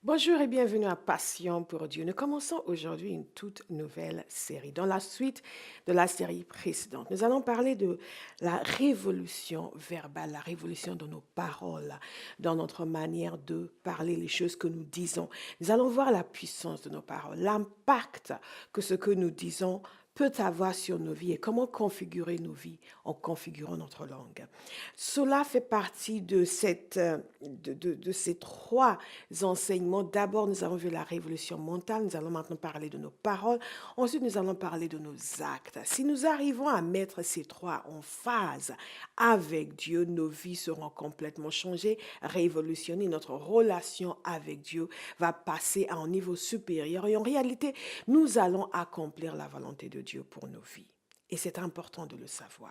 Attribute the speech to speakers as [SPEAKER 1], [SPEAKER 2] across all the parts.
[SPEAKER 1] Bonjour et bienvenue à Passion pour Dieu. Nous commençons aujourd'hui une toute nouvelle série. Dans la suite de la série précédente, nous allons parler de la révolution verbale, la révolution de nos paroles, dans notre manière de parler, les choses que nous disons. Nous allons voir la puissance de nos paroles, l'impact que ce que nous disons peut avoir sur nos vies et comment configurer nos vies en configurant notre langue. Cela fait partie de ces trois enseignements. D'abord, nous avons vu la révolution mentale. Nous allons maintenant parler de nos paroles. Ensuite, nous allons parler de nos actes. Si nous arrivons à mettre ces trois en phase avec Dieu, nos vies seront complètement changées, révolutionnées. Notre relation avec Dieu va passer à un niveau supérieur. Et en réalité, nous allons accomplir la volonté de Dieu pour nos vies. Et c'est important de le savoir.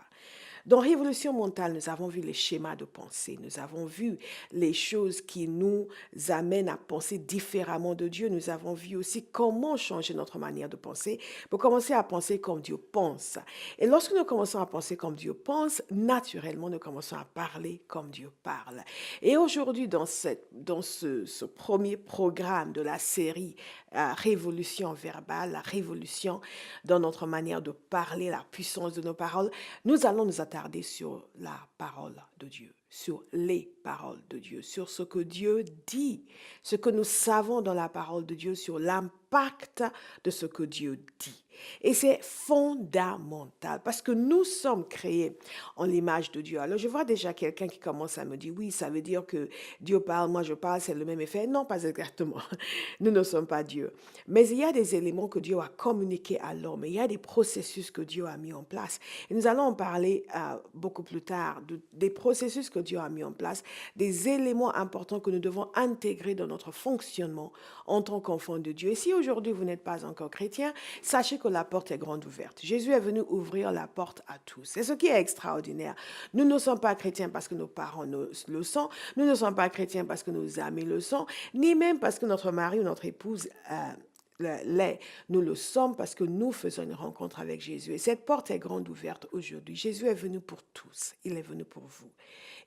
[SPEAKER 1] Dans Révolution mentale, nous avons vu les schémas de pensée, nous avons vu les choses qui nous amènent à penser différemment de Dieu. Nous avons vu aussi comment changer notre manière de penser pour commencer à penser comme Dieu pense. Et lorsque nous commençons à penser comme Dieu pense, naturellement, nous commençons à parler comme Dieu parle. Et aujourd'hui, dans ce premier programme de la série Révolution verbale, la révolution dans notre manière de parler, la puissance de nos paroles, nous allons nous attarder sur la parole de Dieu, sur les paroles de Dieu, sur ce que Dieu dit, ce que nous savons dans la parole de Dieu, sur l'impact de ce que Dieu dit. Et c'est fondamental parce que nous sommes créés en l'image de Dieu. Alors je vois déjà quelqu'un qui commence à me dire, oui, ça veut dire que Dieu parle, moi je parle, c'est le même effet. Non, pas exactement. Nous ne sommes pas Dieu. Mais il y a des éléments que Dieu a communiqués à l'homme. Il y a des processus que Dieu a mis en place. Et nous allons en parler beaucoup plus tard, des processus que Dieu a mis en place, des éléments importants que nous devons intégrer dans notre fonctionnement en tant qu'enfants de Dieu. Et si aujourd'hui vous n'êtes pas encore chrétien, sachez que la porte est grande ouverte. Jésus est venu ouvrir la porte à tous. C'est ce qui est extraordinaire. Nous ne sommes pas chrétiens parce que nos parents le sont. Nous ne sommes pas chrétiens parce que nos amis le sont, ni même parce que notre mari ou notre épouse l'est. Nous le sommes parce que nous faisons une rencontre avec Jésus. Et cette porte est grande ouverte aujourd'hui. Jésus est venu pour tous. Il est venu pour vous.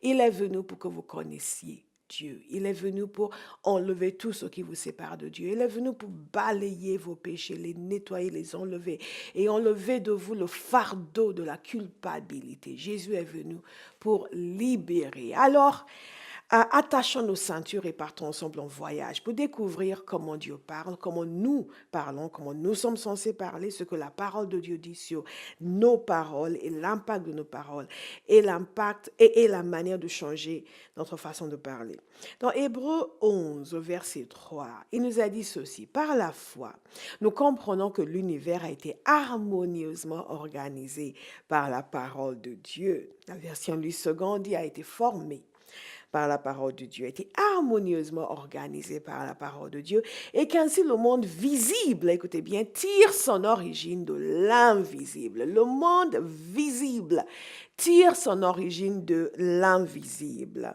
[SPEAKER 1] Il est venu pour que vous connaissiez Dieu. Il est venu pour enlever tout ce qui vous sépare de Dieu. Il est venu pour balayer vos péchés, les nettoyer, les enlever et enlever de vous le fardeau de la culpabilité. Jésus est venu pour libérer. Alors, attachons nos ceintures et partons ensemble en voyage pour découvrir comment Dieu parle, comment nous parlons, comment nous sommes censés parler, ce que la parole de Dieu dit sur nos paroles et l'impact de nos paroles et l'impact et la manière de changer notre façon de parler. Dans Hébreux 11, verset 3, il nous a dit ceci: par la foi, nous comprenons que l'univers a été harmonieusement organisé par la parole de Dieu. La version Louis II dit a été formé par la parole de Dieu, a été harmonieusement organisé par la parole de Dieu, et qu'ainsi le monde visible, écoutez bien, tire son origine de l'invisible. Le monde visible tire son origine de l'invisible.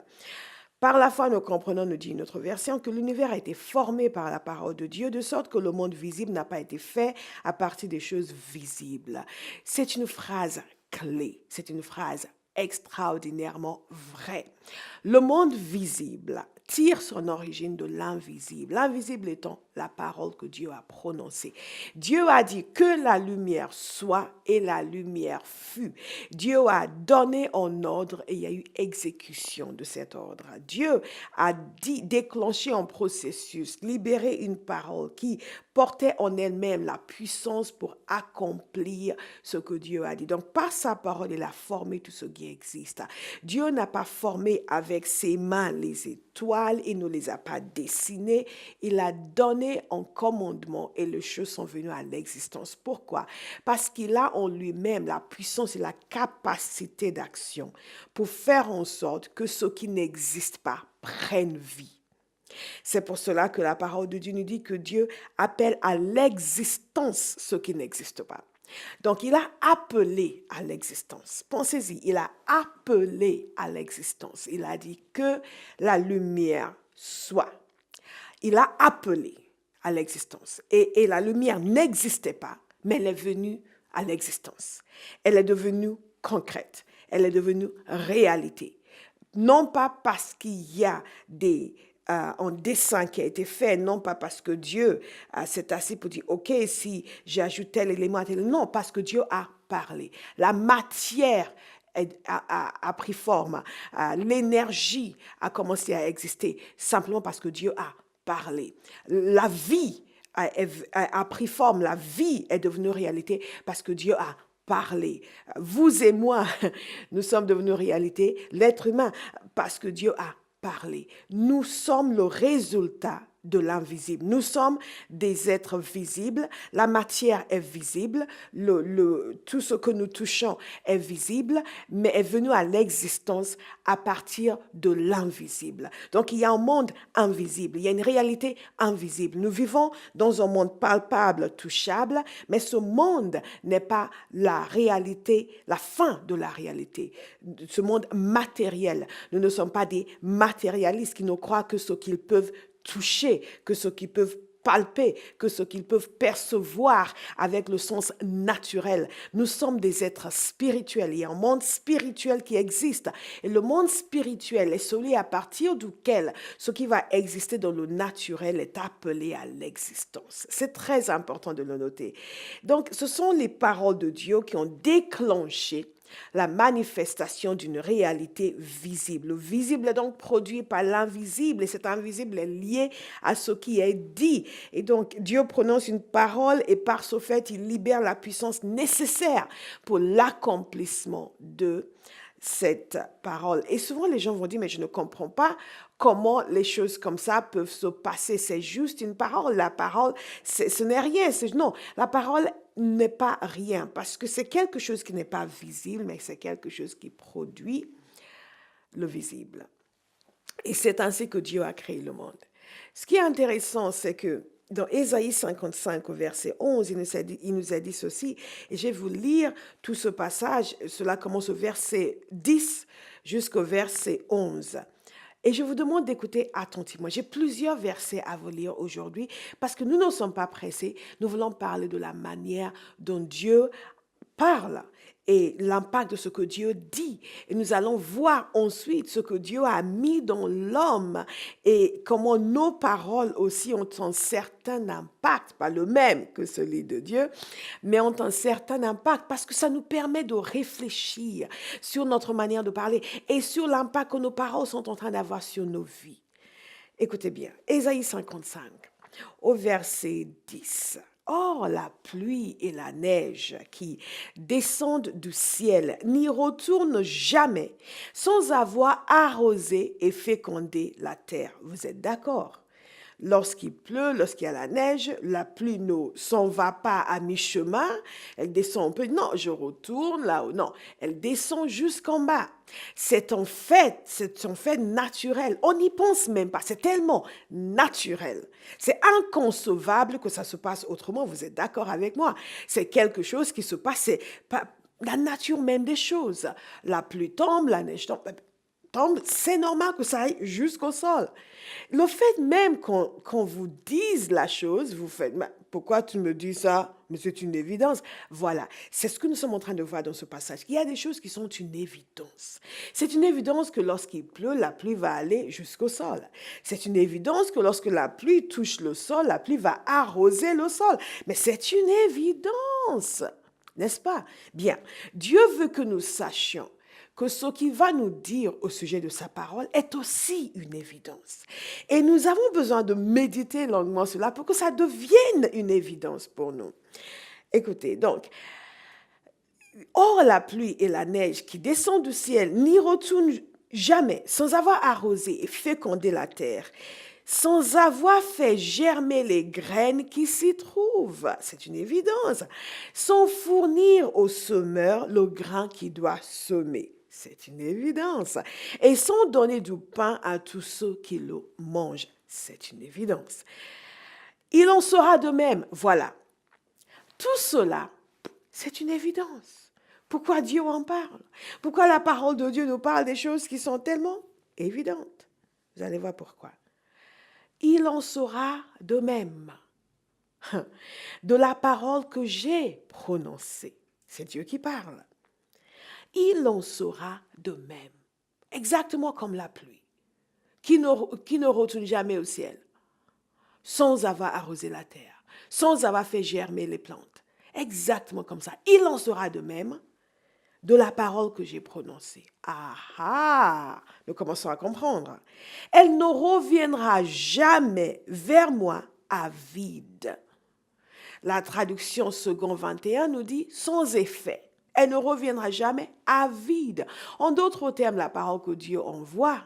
[SPEAKER 1] Par la foi, nous comprenons, nous dit une autre version, que l'univers a été formé par la parole de Dieu, de sorte que le monde visible n'a pas été fait à partir des choses visibles. C'est une phrase clé, c'est une phrase extraordinairement vraie. Le monde visible tire son origine de l'invisible. L'invisible étant la parole que Dieu a prononcée. Dieu a dit que la lumière soit et la lumière fut. Dieu a donné un ordre et il y a eu exécution de cet ordre. Dieu a déclenché un processus, libéré une parole qui portait en elle-même la puissance pour accomplir ce que Dieu a dit. Donc, par sa parole, il a formé tout ce qui existe. Dieu n'a pas formé avec ses mains les étoiles, il ne les a pas dessinées, il a donné un commandement et les choses sont venues à l'existence. Pourquoi? Parce qu'il a en lui-même la puissance et la capacité d'action pour faire en sorte que ce qui n'existe pas prenne vie. C'est pour cela que la parole de Dieu nous dit que Dieu appelle à l'existence ce qui n'existe pas. Donc, il a appelé à l'existence. Pensez-y, il a appelé à l'existence. Il a dit que la lumière soit. Il a appelé à l'existence. Et la lumière n'existait pas, mais elle est venue à l'existence. Elle est devenue concrète. Elle est devenue réalité. Non pas parce qu'il y a des un dessin qui a été fait, non pas parce que Dieu s'est assis pour dire, OK, si j'ajoute tel élément, à tel, non, parce que Dieu a parlé. La matière a pris forme, l'énergie a commencé à exister simplement parce que Dieu a parlé. La vie a pris forme, la vie est devenue réalité parce que Dieu a parlé. Vous et moi, nous sommes devenus réalité, l'être humain, parce que Dieu a parlé. Nous sommes le résultat de l'invisible. Nous sommes des êtres visibles. La matière est visible. Tout ce que nous touchons est visible, mais est venu à l'existence à partir de l'invisible. Donc, il y a un monde invisible. Il y a une réalité invisible. Nous vivons dans un monde palpable, touchable, mais ce monde n'est pas la réalité, la fin de la réalité. Ce monde matériel. Nous ne sommes pas des matérialistes qui ne croient que ce qu'ils peuvent toucher, que ce qu'ils peuvent palper, que ce qu'ils peuvent percevoir avec le sens naturel. Nous sommes des êtres spirituels. Il y a un monde spirituel qui existe. Et le monde spirituel est celui à partir duquel ce qui va exister dans le naturel est appelé à l'existence. C'est très important de le noter. Donc, ce sont les paroles de Dieu qui ont déclenché la manifestation d'une réalité visible. Le visible est donc produit par l'invisible et cet invisible est lié à ce qui est dit. Et donc Dieu prononce une parole et par ce fait, il libère la puissance nécessaire pour l'accomplissement de cette parole. Et souvent, les gens vont dire, mais je ne comprends pas comment les choses comme ça peuvent se passer. C'est juste une parole. La parole, ce n'est rien. Non, la parole n'est pas rien parce que c'est quelque chose qui n'est pas visible, mais c'est quelque chose qui produit le visible. Et c'est ainsi que Dieu a créé le monde. Ce qui est intéressant, c'est que dans Ésaïe 55, au verset 11, il nous a dit ceci, et je vais vous lire tout ce passage, cela commence au verset 10 jusqu'au verset 11. Et je vous demande d'écouter attentivement. J'ai plusieurs versets à vous lire aujourd'hui parce que nous ne sommes pas pressés. Nous voulons parler de la manière dont Dieu parle et l'impact de ce que Dieu dit. Et nous allons voir ensuite ce que Dieu a mis dans l'homme et comment nos paroles aussi ont un certain impact, pas le même que celui de Dieu, mais ont un certain impact parce que ça nous permet de réfléchir sur notre manière de parler et sur l'impact que nos paroles sont en train d'avoir sur nos vies. Écoutez bien, Ésaïe 55, au verset 10. Or, la pluie et la neige qui descendent du ciel n'y retournent jamais sans avoir arrosé et fécondé la terre. Vous êtes d'accord? Lorsqu'il pleut, lorsqu'il y a la neige, la pluie ne s'en va pas à mi-chemin, elle descend un peu, non, je retourne là-haut, non, elle descend jusqu'en bas. C'est un fait naturel, on n'y pense même pas, c'est tellement naturel. C'est inconcevable que ça se passe autrement, vous êtes d'accord avec moi? C'est quelque chose qui se passe, c'est pas la nature même des choses. La pluie tombe, la neige tombe, c'est normal que ça aille jusqu'au sol. Le fait même qu'on vous dise la chose, vous faites, pourquoi tu me dis ça? Mais c'est une évidence. Voilà, c'est ce que nous sommes en train de voir dans ce passage. Il y a des choses qui sont une évidence. C'est une évidence que lorsqu'il pleut, la pluie va aller jusqu'au sol. C'est une évidence que lorsque la pluie touche le sol, la pluie va arroser le sol. Mais c'est une évidence, n'est-ce pas? Bien, Dieu veut que nous sachions que ce qu'il va nous dire au sujet de sa parole est aussi une évidence. Et nous avons besoin de méditer longuement cela pour que ça devienne une évidence pour nous. Écoutez, donc, or la pluie et la neige qui descendent du ciel n'y retournent jamais sans avoir arrosé et fécondé la terre, sans avoir fait germer les graines qui s'y trouvent. C'est une évidence. Sans fournir au semeur le grain qui doit semer. C'est une évidence. Et sans donner du pain à tous ceux qui le mangent. C'est une évidence. Il en sera de même. Voilà. Tout cela, c'est une évidence. Pourquoi Dieu en parle? Pourquoi la parole de Dieu nous parle des choses qui sont tellement évidentes? Vous allez voir pourquoi. Il en sera de même de la parole que j'ai prononcée. C'est Dieu qui parle. Il en sera de même, exactement comme la pluie. qui ne retourne jamais au ciel sans avoir arrosé la terre, sans avoir fait germer les plantes. Exactement comme ça. Il en sera de même de la parole que j'ai prononcée. Ah ah, nous commençons à comprendre. Elle ne reviendra jamais vers moi à vide. La traduction second 21 nous dit sans effet. Elle ne reviendra jamais à vide. En d'autres termes, la parole que Dieu envoie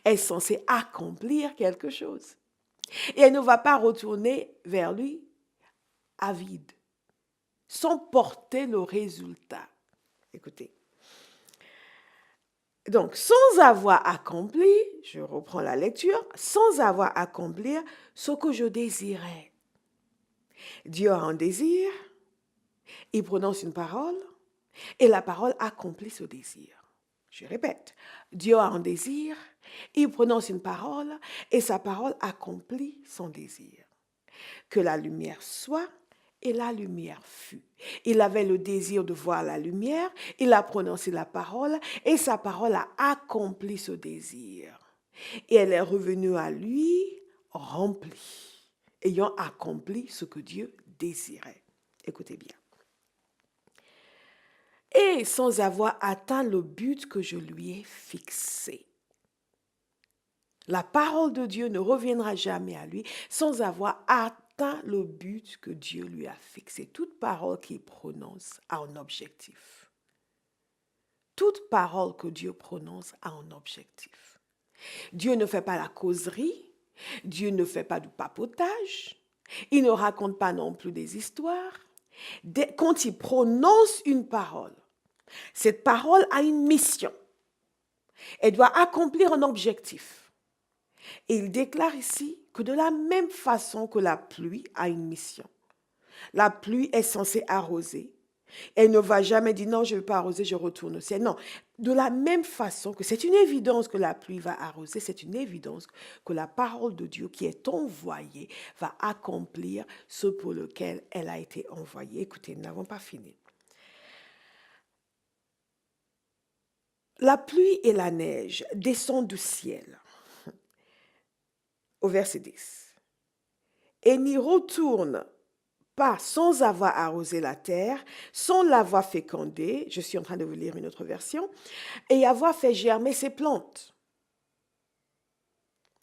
[SPEAKER 1] est censée accomplir quelque chose. Et elle ne va pas retourner vers lui à vide, sans porter le résultat. Écoutez. Donc, sans avoir accompli, je reprends la lecture, sans avoir accompli ce que je désirais. Dieu a un désir, il prononce une parole, et la parole accomplit ce désir. Je répète, Dieu a un désir, il prononce une parole, et sa parole accomplit son désir. Que la lumière soit, et la lumière fut. Il avait le désir de voir la lumière, il a prononcé la parole, et sa parole a accompli ce désir. Et elle est revenue à lui remplie, ayant accompli ce que Dieu désirait. Écoutez bien. Et sans avoir atteint le but que je lui ai fixé. La parole de Dieu ne reviendra jamais à lui sans avoir atteint le but que Dieu lui a fixé. Toute parole qu'il prononce a un objectif. Toute parole que Dieu prononce a un objectif. Dieu ne fait pas la causerie, Dieu ne fait pas du papotage, il ne raconte pas non plus des histoires. Quand il prononce une parole, cette parole a une mission. Elle doit accomplir un objectif. Et il déclare ici que de la même façon que la pluie a une mission, la pluie est censée arroser. Elle ne va jamais dire non, je ne veux pas arroser, je retourne au ciel. Non, de la même façon que c'est une évidence que la pluie va arroser, c'est une évidence que la parole de Dieu qui est envoyée va accomplir ce pour lequel elle a été envoyée. Écoutez, nous n'avons pas fini. La pluie et la neige descendent du ciel. Au verset 10. Et n'y retournent pas sans avoir arrosé la terre, sans l'avoir fécondée, je suis en train de vous lire une autre version, et avoir fait germer ses plantes.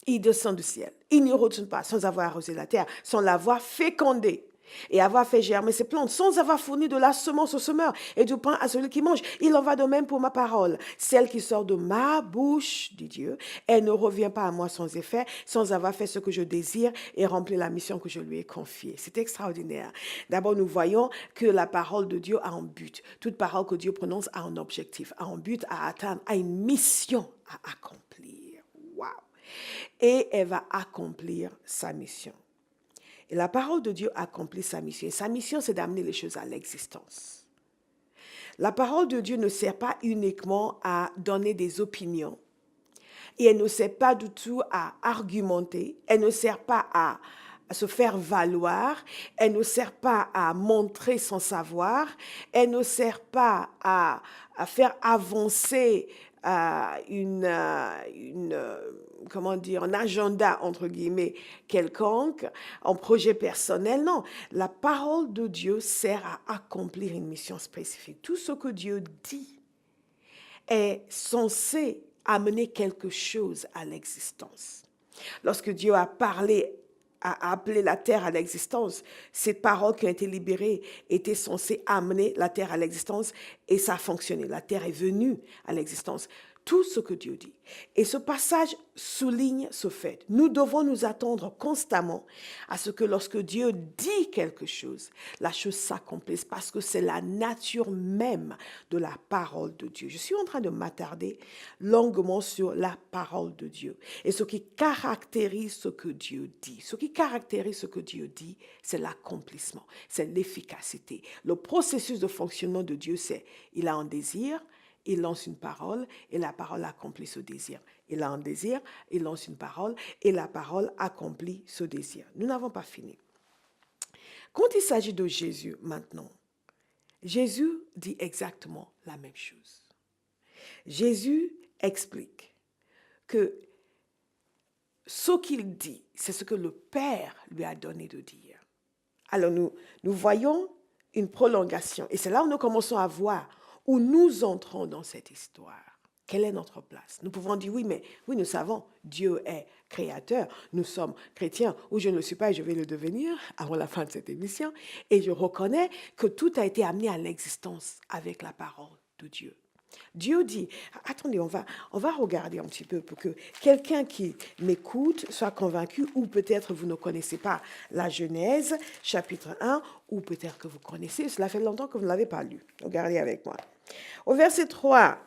[SPEAKER 1] Il descend du ciel. Il n'y retourne pas sans avoir arrosé la terre, sans l'avoir fécondée et avoir fait germer ses plantes, sans avoir fourni de la semence au semeur et du pain à celui qui mange. Il en va de même pour ma parole. Celle qui sort de ma bouche, dit Dieu, elle ne revient pas à moi sans effet, sans avoir fait ce que je désire et rempli la mission que je lui ai confiée. C'est extraordinaire. D'abord, nous voyons que la parole de Dieu a un but. Toute parole que Dieu prononce a un objectif, a un but à atteindre, a une mission à accomplir. Waouh! Et elle va accomplir sa mission. Et la parole de Dieu accomplit sa mission. Et sa mission, c'est d'amener les choses à l'existence. La parole de Dieu ne sert pas uniquement à donner des opinions. Et elle ne sert pas du tout à argumenter. Elle ne sert pas à se faire valoir. Elle ne sert pas à montrer son savoir. Elle ne sert pas à faire avancer comment dire, un agenda, entre guillemets, quelconque, un projet personnel. Non, la parole de Dieu sert à accomplir une mission spécifique. Tout ce que Dieu dit est censé amener quelque chose à l'existence. Lorsque Dieu a parlé, a appelé la terre à l'existence, ces paroles qui ont été libérées étaient censées amener la terre à l'existence et ça a fonctionné. La terre est venue à l'existence. Tout ce que Dieu dit. Et ce passage souligne ce fait. Nous devons nous attendre constamment à ce que lorsque Dieu dit quelque chose, la chose s'accomplisse parce que c'est la nature même de la parole de Dieu. Je suis en train de m'attarder longuement sur la parole de Dieu et ce qui caractérise ce que Dieu dit. Ce qui caractérise ce que Dieu dit, c'est l'accomplissement, c'est l'efficacité. Le processus de fonctionnement de Dieu, c'est il a un désir, il lance une parole et la parole accomplit ce désir. Il a un désir, il lance une parole et la parole accomplit ce désir. Nous n'avons pas fini. Quand il s'agit de Jésus maintenant, Jésus dit exactement la même chose. Jésus explique que ce qu'il dit, c'est ce que le Père lui a donné de dire. Alors nous voyons une prolongation. Et c'est là où nous commençons à voir où nous entrons dans cette histoire. Quelle est notre place? Nous pouvons dire oui, mais oui, nous savons, Dieu est créateur, nous sommes chrétiens, ou je ne le suis pas et je vais le devenir avant la fin de cette émission, et je reconnais que tout a été amené à l'existence avec la parole de Dieu. Dieu dit, attendez, on va regarder un petit peu pour que quelqu'un qui m'écoute soit convaincu, ou peut-être vous ne connaissez pas la Genèse, chapitre 1, ou peut-être que vous connaissez, cela fait longtemps que vous ne l'avez pas lu. Regardez avec moi. Au verset 3,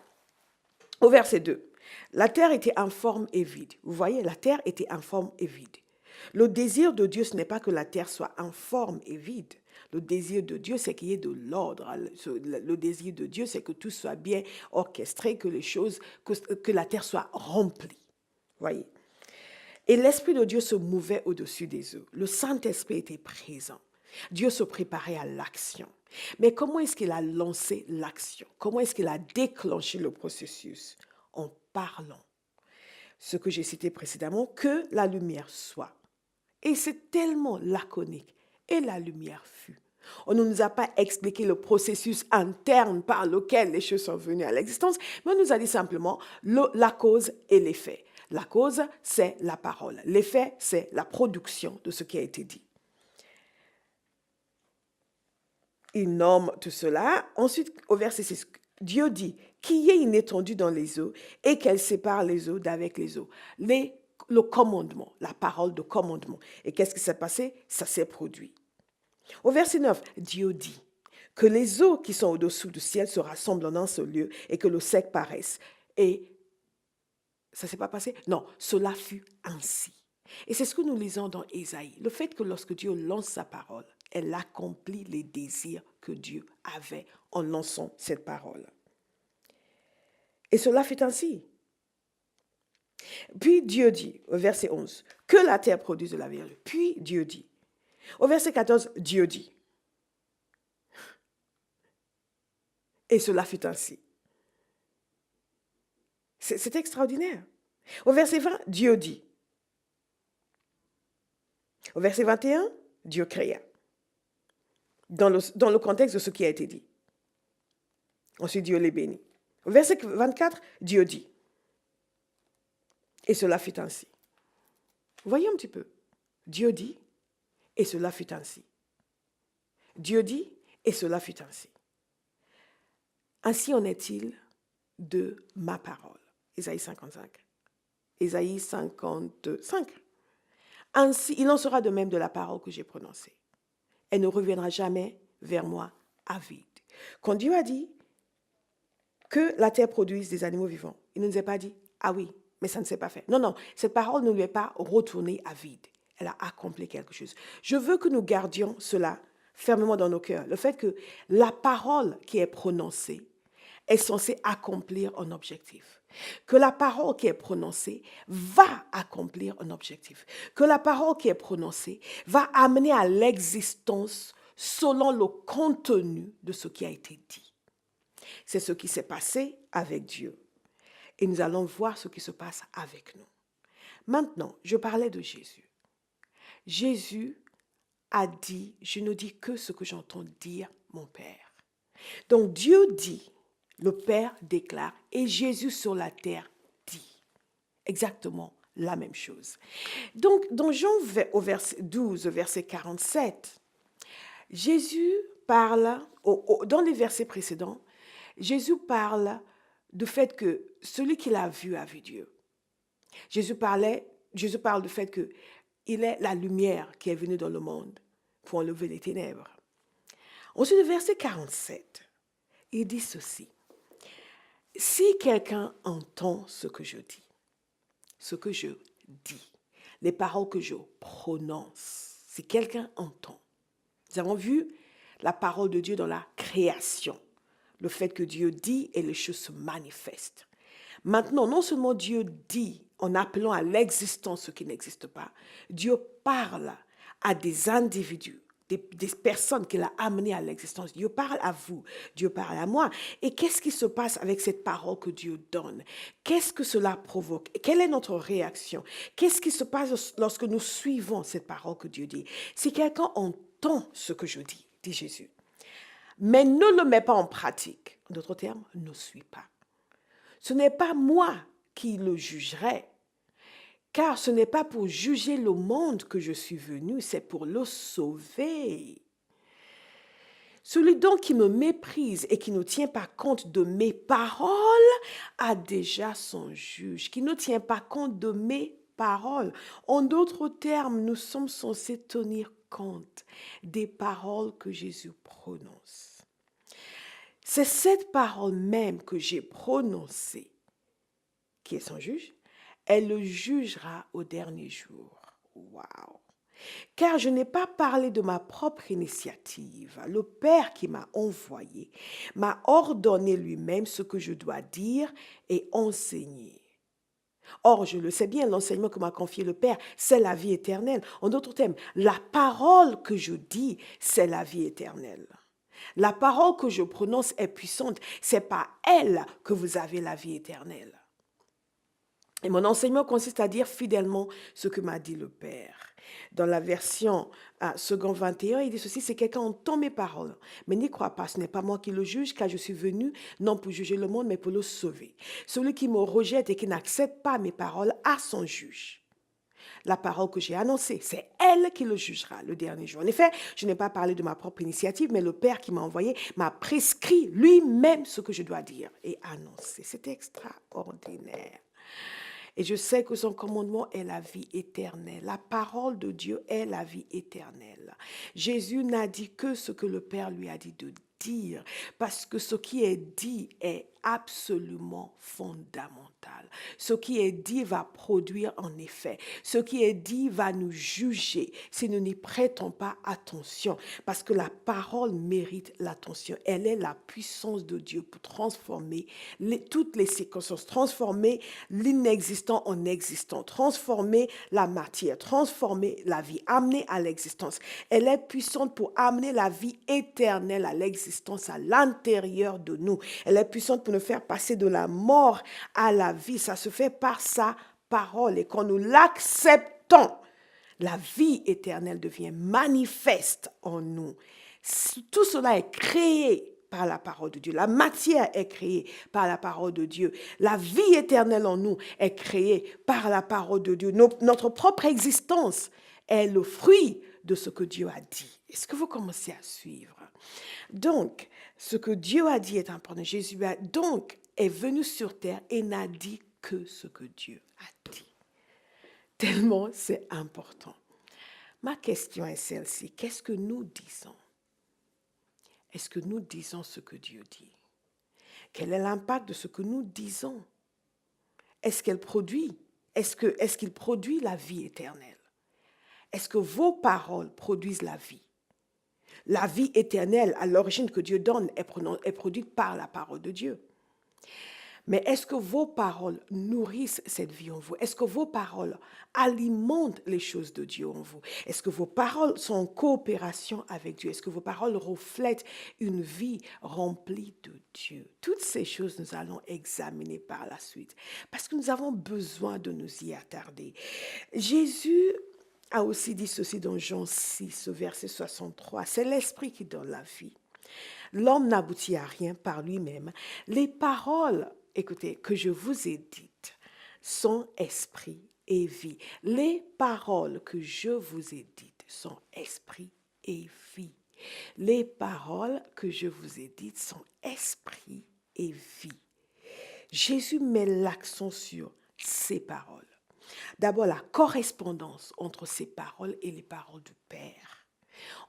[SPEAKER 1] au verset 2, la terre était informe et vide. Vous voyez, la terre était informe et vide. Le désir de Dieu, ce n'est pas que la terre soit informe et vide. Le désir de Dieu, c'est qu'il y ait de l'ordre. Le désir de Dieu, c'est que tout soit bien orchestré, que les choses, que la terre soit remplie. Voyez. Et l'Esprit de Dieu se mouvait au-dessus des eaux. Le Saint-Esprit était présent. Dieu se préparait à l'action. Mais comment est-ce qu'il a lancé l'action? Comment est-ce qu'il a déclenché le processus? En parlant. Ce que j'ai cité précédemment, que la lumière soit. Et c'est tellement laconique. Et la lumière fut. On ne nous a pas expliqué le processus interne par lequel les choses sont venues à l'existence, mais on nous a dit simplement la cause et l'effet. La cause, c'est la parole. L'effet, c'est la production de ce qui a été dit. Il nomme tout cela. Ensuite, au verset 6, Dieu dit qu'il y ait une étendue dans les eaux et qu'elle sépare les eaux d'avec les eaux. Le commandement, la parole de commandement. Et qu'est-ce qui s'est passé? Ça s'est produit. Au verset 9, Dieu dit que les eaux qui sont au-dessous du ciel se rassemblent en un seul lieu et que le sec paraisse. Et ça ne s'est pas passé? Non, cela fut ainsi. Et c'est ce que nous lisons dans Ésaïe. Le fait que lorsque Dieu lance sa parole, elle accomplit les désirs que Dieu avait en lançant cette parole. Et cela fut ainsi. Puis Dieu dit, au verset 11, que la terre produise de la verge. Puis Dieu dit. Au verset 14, Dieu dit. Et cela fut ainsi. C'est extraordinaire. Au verset 20, Dieu dit. Au verset 21, Dieu créa. Dans le contexte de ce qui a été dit. Ensuite, Dieu les bénit. Au verset 24, Dieu dit. Et cela fut ainsi. Voyez un petit peu. Dieu dit, et cela fut ainsi. Dieu dit, et cela fut ainsi. Ainsi en est-il de ma parole. Ésaïe 55. Ésaïe 55. Ainsi, il en sera de même de la parole que j'ai prononcée. Elle ne reviendra jamais vers moi à vide. Quand Dieu a dit que la terre produise des animaux vivants, il ne nous a pas dit, ah oui, mais ça ne s'est pas fait. Non, non, cette parole ne lui est pas retournée à vide. Elle a accompli quelque chose. Je veux que nous gardions cela fermement dans nos cœurs. Le fait que la parole qui est prononcée est censée accomplir un objectif. Que la parole qui est prononcée va accomplir un objectif. Que la parole qui est prononcée va amener à l'existence selon le contenu de ce qui a été dit. C'est ce qui s'est passé avec Dieu. Et nous allons voir ce qui se passe avec nous. Maintenant, je parlais de Jésus. Jésus a dit, je ne dis que ce que j'entends dire mon Père. Donc Dieu dit, le Père déclare, et Jésus sur la terre dit exactement la même chose. Donc dans Jean au verset 12, verset 47, Jésus parle, dans les versets précédents, Jésus parle du fait que celui qui l'a vu a vu Dieu. Jésus parle du fait qu'il est la lumière qui est venue dans le monde pour enlever les ténèbres. Ensuite, le verset 47, il dit ceci. Si quelqu'un entend ce que je dis, les paroles que je prononce, si quelqu'un entend. Nous avons vu la parole de Dieu dans la création, le fait que Dieu dit et les choses se manifestent. Maintenant, non seulement Dieu dit en appelant à l'existence ce qui n'existe pas, Dieu parle à des individus des personnes qu'il a amenées à l'existence. Dieu parle à vous, Dieu parle à moi. Et qu'est-ce qui se passe avec cette parole que Dieu donne? Qu'est-ce que cela provoque? Quelle est notre réaction? Qu'est-ce qui se passe lorsque nous suivons cette parole que Dieu dit? Si quelqu'un entend ce que je dis, dit Jésus, mais ne le met pas en pratique, en d'autres termes, ne suit pas. Ce n'est pas moi qui le jugerai, car ce n'est pas pour juger le monde que je suis venu, c'est pour le sauver. Celui donc qui me méprise et qui ne tient pas compte de mes paroles a déjà son juge, qui ne tient pas compte de mes paroles. En d'autres termes, nous sommes censés tenir compte des paroles que Jésus prononce. C'est cette parole même que j'ai prononcée qui est son juge. Elle le jugera au dernier jour. Waouh! Car je n'ai pas parlé de ma propre initiative. Le Père qui m'a envoyé m'a ordonné lui-même ce que je dois dire et enseigner. Or, je le sais bien, l'enseignement que m'a confié le Père, c'est la vie éternelle. En d'autres termes, la parole que je dis, c'est la vie éternelle. La parole que je prononce est puissante. C'est par elle que vous avez la vie éternelle. Et mon enseignement consiste à dire fidèlement ce que m'a dit le Père. Dans la version second 21, il dit ceci, c'est quelqu'un entend mes paroles, mais n'y croit pas, ce n'est pas moi qui le juge, car je suis venu non pour juger le monde, mais pour le sauver. Celui qui me rejette et qui n'accepte pas mes paroles a son juge. La parole que j'ai annoncée, c'est elle qui le jugera le dernier jour. En effet, je n'ai pas parlé de ma propre initiative, mais le Père qui m'a envoyé m'a prescrit lui-même ce que je dois dire et annoncer. C'est extraordinaire. Et je sais que son commandement est la vie éternelle. La parole de Dieu est la vie éternelle. Jésus n'a dit que ce que le Père lui a dit de dire, parce que ce qui est dit est absolument fondamental. Ce qui est dit va produire en effet. Ce qui est dit va nous juger si nous n'y prêtons pas attention, parce que la parole mérite l'attention. Elle est la puissance de Dieu pour transformer toutes les circonstances, transformer l'inexistant en existant, transformer la matière, transformer la vie, amener à l'existence. Elle est puissante pour amener la vie éternelle à l'existence à l'intérieur de nous. Elle est puissante pour nous faire passer de la mort à la vie. Ça se fait par sa parole. Et quand nous l'acceptons, la vie éternelle devient manifeste en nous. Tout cela est créé par la parole de Dieu. La matière est créée par la parole de Dieu. La vie éternelle en nous est créée par la parole de Dieu. Notre propre existence est le fruit de ce que Dieu a dit. Est-ce que vous commencez à suivre? Donc, ce que Dieu a dit est important. Jésus est venu sur terre et n'a dit que ce que Dieu a dit. Tellement c'est important. Ma question est celle-ci. Qu'est-ce que nous disons? Est-ce que nous disons ce que Dieu dit? Quel est l'impact de ce que nous disons? Est-ce qu'il produit la vie éternelle? Est-ce que vos paroles produisent la vie? La vie éternelle, à l'origine que Dieu donne, est produite par la parole de Dieu. Mais est-ce que vos paroles nourrissent cette vie en vous? Est-ce que vos paroles alimentent les choses de Dieu en vous? Est-ce que vos paroles sont en coopération avec Dieu? Est-ce que vos paroles reflètent une vie remplie de Dieu? Toutes ces choses, nous allons examiner par la suite parce que nous avons besoin de nous y attarder. Jésus a aussi dit ceci dans Jean 6, verset 63. C'est l'esprit qui donne la vie. L'homme n'aboutit à rien par lui-même. Les paroles, écoutez, que je vous ai dites sont esprit et vie. Les paroles que je vous ai dites sont esprit et vie. Les paroles que je vous ai dites sont esprit et vie. Jésus met l'accent sur ces paroles. D'abord, la correspondance entre ces paroles et les paroles du Père.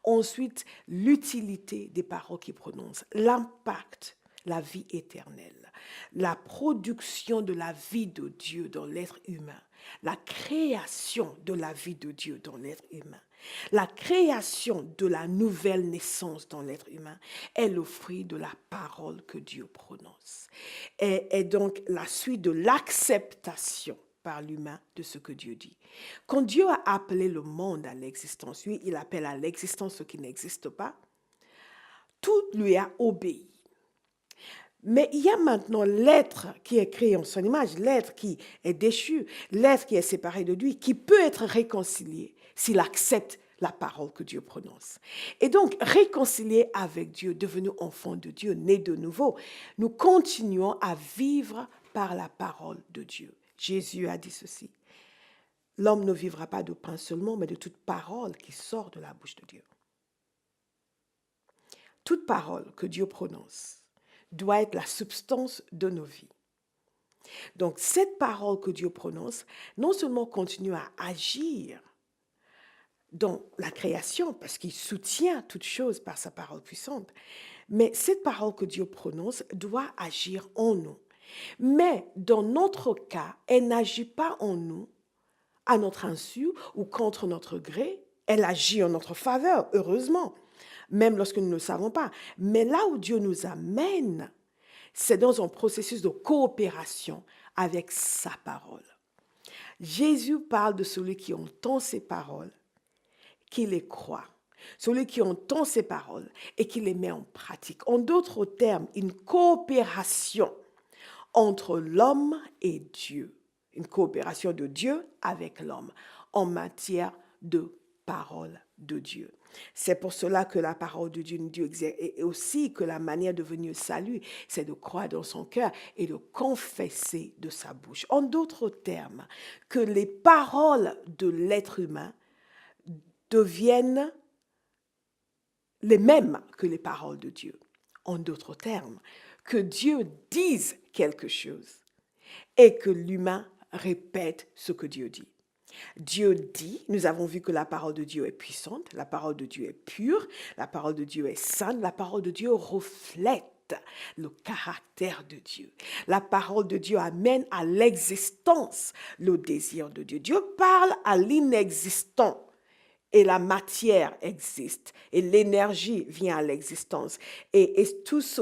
[SPEAKER 1] Ensuite, l'utilité des paroles qu'il prononce, l'impact, la vie éternelle, la production de la vie de Dieu dans l'être humain, la création de la vie de Dieu dans l'être humain, la création de la nouvelle naissance dans l'être humain est le fruit de la parole que Dieu prononce. Et donc la suite de l'acceptation par l'humain de ce que Dieu dit. Quand Dieu a appelé le monde à l'existence, lui, il appelle à l'existence ce qui n'existe pas, tout lui a obéi. Mais il y a maintenant l'être qui est créé en son image, l'être qui est déchu, l'être qui est séparé de lui, qui peut être réconcilié s'il accepte la parole que Dieu prononce. Et donc, réconcilié avec Dieu, devenu enfant de Dieu, né de nouveau, nous continuons à vivre par la parole de Dieu. Jésus a dit ceci: l'homme ne vivra pas de pain seulement, mais de toute parole qui sort de la bouche de Dieu. Toute parole que Dieu prononce doit être la substance de nos vies. Donc, cette parole que Dieu prononce, non seulement continue à agir dans la création, parce qu'il soutient toutes choses par sa parole puissante, mais cette parole que Dieu prononce doit agir en nous. Mais dans notre cas, elle n'agit pas en nous à notre insu ou contre notre gré. Elle agit en notre faveur, heureusement, même lorsque nous ne le savons pas. Mais là où Dieu nous amène, c'est dans un processus de coopération avec sa parole. Jésus parle de celui qui entend ses paroles, qui les croit. Celui qui entend ses paroles et qui les met en pratique. En d'autres termes, une coopération entre l'homme et Dieu. Une coopération de Dieu avec l'homme en matière de parole de Dieu. C'est pour cela que la parole de Dieu nous dit et aussi que la manière de venir au salut, c'est de croire dans son cœur et de confesser de sa bouche. En d'autres termes, que les paroles de l'être humain deviennent les mêmes que les paroles de Dieu. En d'autres termes, que Dieu dise quelque chose et que l'humain répète ce que Dieu dit. Dieu dit, nous avons vu que la parole de Dieu est puissante, la parole de Dieu est pure, la parole de Dieu est sainte, la parole de Dieu reflète le caractère de Dieu. La parole de Dieu amène à l'existence le désir de Dieu. Dieu parle à l'inexistant. Et la matière existe, et l'énergie vient à l'existence, et tout ce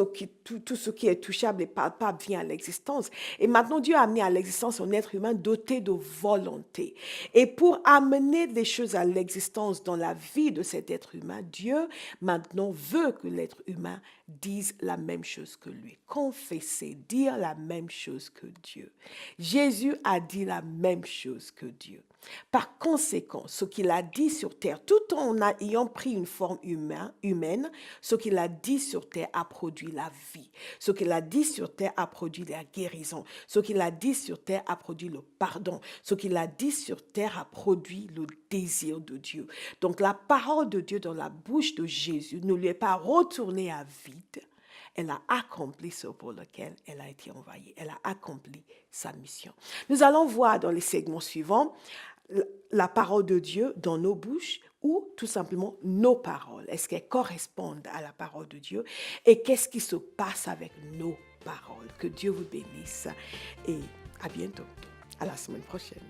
[SPEAKER 1] qui est touchable et palpable vient à l'existence. Et maintenant, Dieu a amené à l'existence un être humain doté de volonté. Et pour amener les choses à l'existence dans la vie de cet être humain, Dieu maintenant veut que l'être humain dise la même chose que lui. Confesser, dire la même chose que Dieu. Jésus a dit la même chose que Dieu. Par conséquent, ce qu'il a dit sur terre, tout en ayant pris une forme humaine, ce qu'il a dit sur terre a produit la vie. Ce qu'il a dit sur terre a produit la guérison. Ce qu'il a dit sur terre a produit le pardon. Ce qu'il a dit sur terre a produit le désir de Dieu. Donc la parole de Dieu dans la bouche de Jésus ne lui est pas retournée à vide. Elle a accompli ce pour lequel elle a été envoyée. Elle a accompli sa mission. Nous allons voir dans les segments suivants la parole de Dieu dans nos bouches ou tout simplement nos paroles. Est-ce qu'elles correspondent à la parole de Dieu? Et qu'est-ce qui se passe avec nos paroles? Que Dieu vous bénisse et à bientôt, à la semaine prochaine.